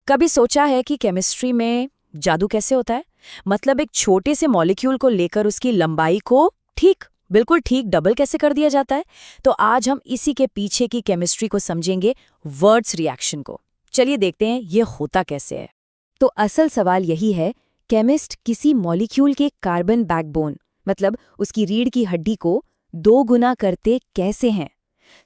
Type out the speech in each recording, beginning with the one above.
कभी सोचा है कि केमिस्ट्री में जादू कैसे होता है? मतलब एक छोटे से मॉलिक्यूल को लेकर उसकी लंबाई को बिल्कुल ठीक डबल कैसे कर दिया जाता है? तो आज हम इसी के पीछे की केमिस्ट्री को समझेंगे, वर्ड्स रिएक्शन को। चलिए देखते हैं ये होता कैसे है। तो असल सवाल यही है, केमिस्ट किसी मॉलिक्यूल के कार्बन बैकबोन मतलब उसकी रीढ़ की हड्डी को 2 गुना करते कैसे हैं?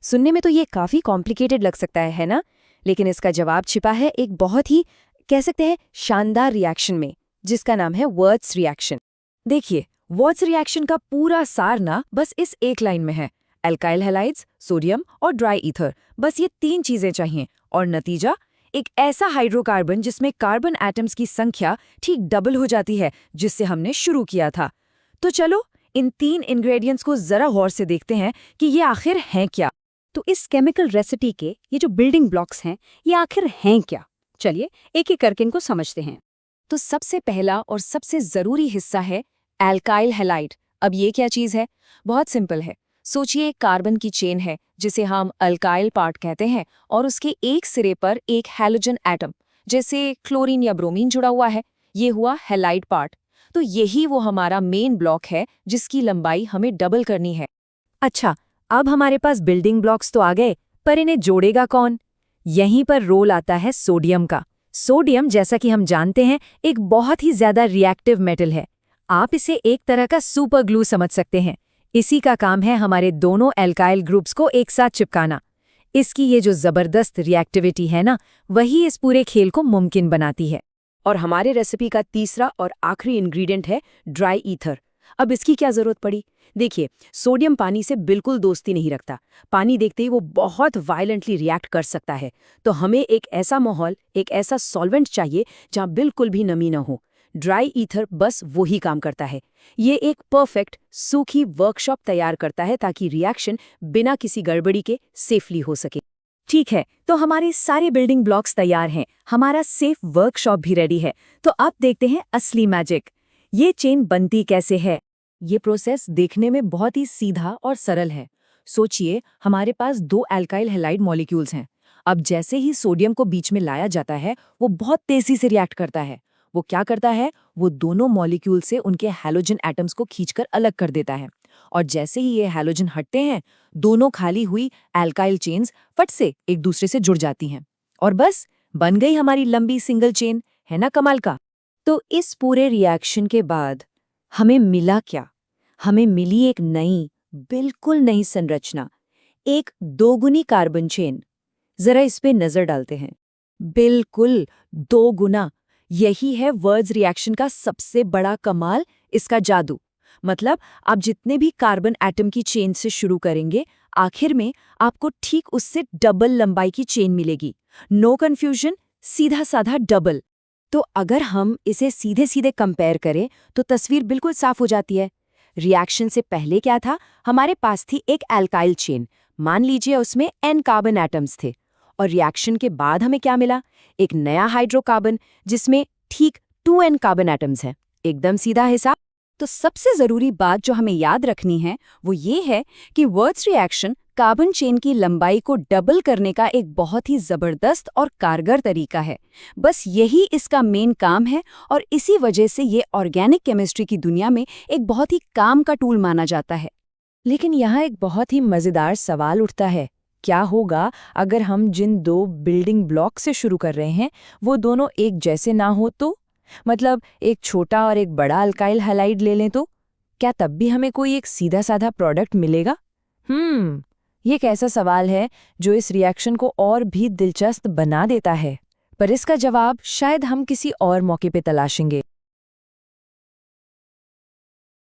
सुनने में तो ये काफी कॉम्प्लिकेटेड लग सकता है ना? लेकिन इसका जवाब छिपा है एक बहुत ही कह सकते हैं शानदार रिएक्शन में, जिसका नाम है वर्ट्स रिएक्शन। देखिए, वर्ट्स रिएक्शन का पूरा सार ना बस इस एक लाइन में है। एल्काइल हैलाइड्स, सोडियम और ड्राई ईथर, बस ये 3 चीजें चाहिए और नतीजा एक ऐसा हाइड्रोकार्बन जिसमें कार्बन एटम्स की संख्या ठीक डबल हो जाती है, जिससे हमने शुरू किया था। तो चलो इन 3 इंग्रेडिएंट्स को जरा गौर से देखते हैं कि ये आखिर हैं क्या। तो इस केमिकल रेसिपी के ये जो बिल्डिंग ब्लॉक्स हैं, ये आखिर हैं क्या? चलिए एक एक करके इनको समझते हैं। तो सबसे पहला और सबसे जरूरी हिस्सा है एल्काइल हैलाइड। अब ये क्या चीज है? बहुत सिंपल है। सोचिए कार्बन की चेन है जिसे हम अल्काइल पार्ट कहते हैं और उसके एक सिरे पर एक हैलोजन एटम जैसे क्लोरीन या ब्रोमीन जुड़ा हुआ है। ये हुआ हैलाइड पार्ट। तो यही वो हमारा मेन ब्लॉक है जिसकी लंबाई हमें डबल करनी है। अच्छा, अब हमारे पास बिल्डिंग ब्लॉक्स तो आ गए, पर इन्हें जोड़ेगा कौन? यहीं पर रोल आता है सोडियम का। सोडियम, जैसा कि हम जानते हैं, एक बहुत ही ज्यादा रिएक्टिव मेटल है। आप इसे एक तरह का सुपर ग्लू समझ सकते हैं। इसी का काम है हमारे दोनों एल्काइल ग्रुप्स को एक साथ चिपकाना। इसकी ये जो जबरदस्त रिएक्टिविटी है ना, वही इस पूरे खेल को मुमकिन बनाती है। और हमारे रेसिपी का तीसरा और आखिरी इंग्रेडिएंट है ड्राई ईथर। अब इसकी क्या जरूरत पड़ी? देखिए, सोडियम पानी से बिल्कुल दोस्ती नहीं रखता। पानी देखते ही वो बहुत वायलेंटली रिएक्ट कर सकता है। तो हमें एक ऐसा माहौल, एक ऐसा सॉल्वेंट चाहिए जहां बिल्कुल भी नमी न हो। ड्राई ईथर बस वही काम करता है। ये एक परफेक्ट सूखी वर्कशॉप तैयार करता है ताकि रिएक्शन बिना किसी गड़बड़ी के सेफली हो सके। ठीक है, तो हमारे सारे बिल्डिंग ब्लॉक्स तैयार हैं, हमारा सेफ वर्कशॉप भी रेडी है। तो अब देखते हैं असली मैजिक। ये चेन बनती कैसे है? ये प्रोसेस देखने में बहुत ही सीधा और सरल है। सोचिए, हमारे पास 2 एल्काइल हैलाइड मॉलिक्यूल्स हैं। अब जैसे ही सोडियम को बीच में लाया जाता है, वो बहुत तेजी से रिएक्ट करता है। वो क्या करता है? वो दोनों मॉलिक्यूल से उनके हैलोजन एटम्स को खींचकर अलग कर देता है। और जैसे ही ये हैलोजन हटते हैं, दोनों खाली हुई एल्काइल चेन्स फट से एक दूसरे से जुड़ जाती हैं। और बस बन गई हमारी लंबी सिंगल चेन। है ना कमाल का? तो इस पूरे रिएक्शन के बाद हमें मिला क्या? हमें मिली एक नई, बिल्कुल नई संरचना, एक 2 गुनी कार्बन चेन। जरा इस पे नजर डालते हैं। बिल्कुल 2 गुना। यही है वर्ड्स रिएक्शन का सबसे बड़ा कमाल, इसका जादू। मतलब आप जितने भी कार्बन एटम की चेन से शुरू करेंगे, आखिर में आपको ठीक उससे डबल लंबाई की चेन मिलेगी। नो कंफ्यूजन, सीधा साधा डबल। तो अगर हम इसे सीधे सीधे कंपेयर करें तो तस्वीर बिल्कुल साफ हो जाती है। रिएक्शन से पहले क्या था? हमारे पास थी एक एल्काइल चेन, मान लीजिए उसमें n कार्बन एटम्स थे। और रिएक्शन के बाद हमें क्या मिला? एक नया हाइड्रोकार्बन जिसमें ठीक 2n कार्बन एटम्स हैं। एकदम सीधा हिसाब। तो सबसे जरूरी बात जो हमें याद रखनी है वो ये है कि वर्ट्स रिएक्शन कार्बन चेन की लंबाई को डबल करने का एक बहुत ही जबरदस्त और कारगर तरीका है। बस यही इसका मेन काम है और इसी वजह से ये ऑर्गेनिक केमिस्ट्री की दुनिया में एक बहुत ही काम का टूल माना जाता है। लेकिन यहाँ एक बहुत ही मजेदार सवाल उठता है, क्या होगा अगर हम जिन 2 बिल्डिंग ब्लॉक से शुरू कर रहे हैं वो दोनों एक जैसे ना हो तो? मतलब एक छोटा और एक बड़ा अल्काइल हैलाइड ले लें तो क्या तब भी हमें कोई एक सीधा साधा प्रोडक्ट मिलेगा? ये एक ऐसा सवाल है जो इस रिएक्शन को और भी दिलचस्प बना देता है, पर इसका जवाब शायद हम किसी और मौके पे तलाशेंगे।